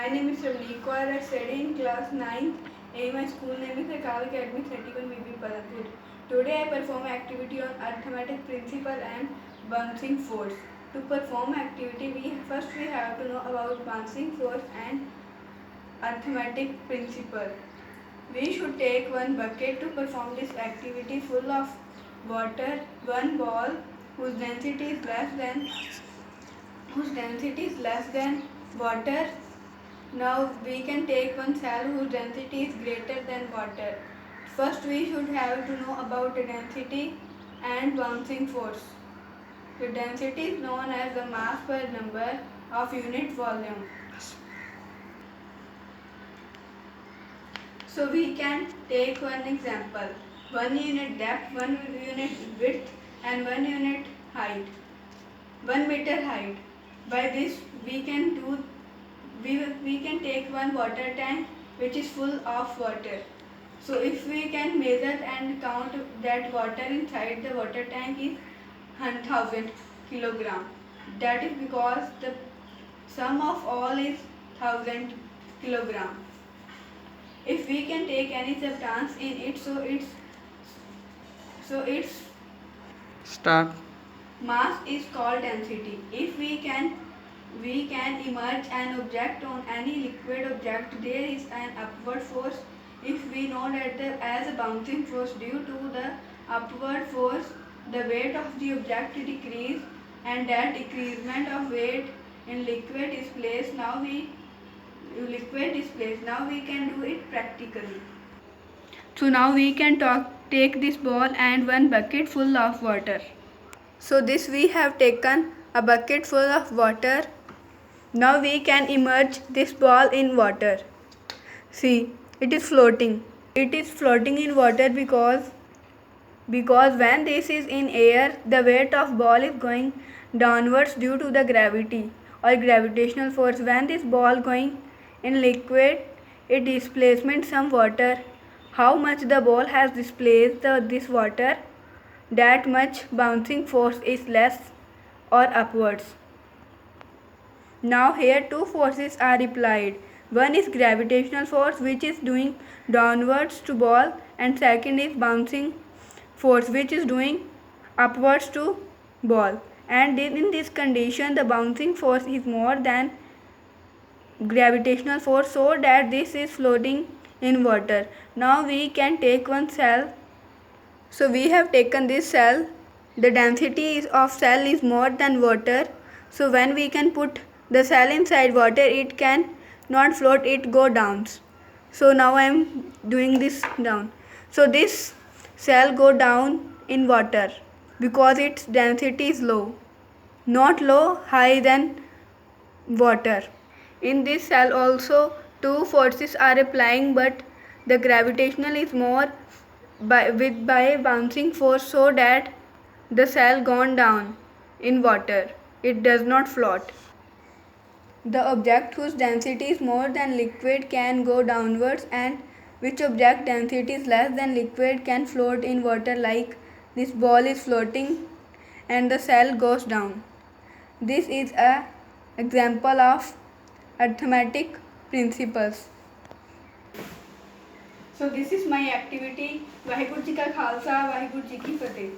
My name is Ramneek Kaur. I study in class 9. And my school name is Akal Academy Setikun VP Palanpur. Today I perform activity on arithmetic principle and bouncing force. To perform activity, we have to know about bouncing force and arithmetic principle. We should take one bucket to perform this activity full of water, one ball whose density is less than water. Now we can take one cell whose density is greater than water. First we should have to know about the density and bouncing force. The density is known as the mass per number of unit volume. So we can take one example. 1 unit depth, 1 unit width and 1 unit height. 1 meter height. By this we can take one water tank which is full of water. So if we can measure and count that water inside the water tank is 1000 kilogram. That is because the sum of all is 1000 kilogram. If we can take any substance in it, so its Start. mass is called density. If we can immerse an object on any liquid object, there is an upward force. If we know that as a bouncing force, due to the upward force, the weight of the object decrease, and that decreasement of weight in liquid is placed. Now we can do it practically. So now we can take this ball and one bucket full of water. So this we have taken a bucket full of water. Now we can immerse this ball in water. See, it is floating. It is floating in water because when this is in air, the weight of ball is going downwards due to the gravity or gravitational force. When this ball going in liquid, it displacement some water. How much the ball has displaced this water, that much bouncing force is less or upwards. Now here two forces are applied. One is gravitational force which is doing downwards to ball, and second is bouncing force which is doing upwards to ball. And in this condition the bouncing force is more than gravitational force, so that this is floating in water. Now we can take one cell. So we have taken this cell. The density of cell is more than water. So when we can put the cell inside water, it can not float, it go down. So now I am doing this down. So this cell go down in water because its density is low. Not low, high than water. In this cell also two forces are applying, but the gravitational is more by bouncing force, so that the cell gone down in water. It does not float. The object whose density is more than liquid can go downwards, and which object density is less than liquid can float in water, like this ball is floating and the cell goes down. This is a example of arithmetic principles. So this is my activity. Waheguru ji का खालसा, वाहिगुरु जी की फतेह.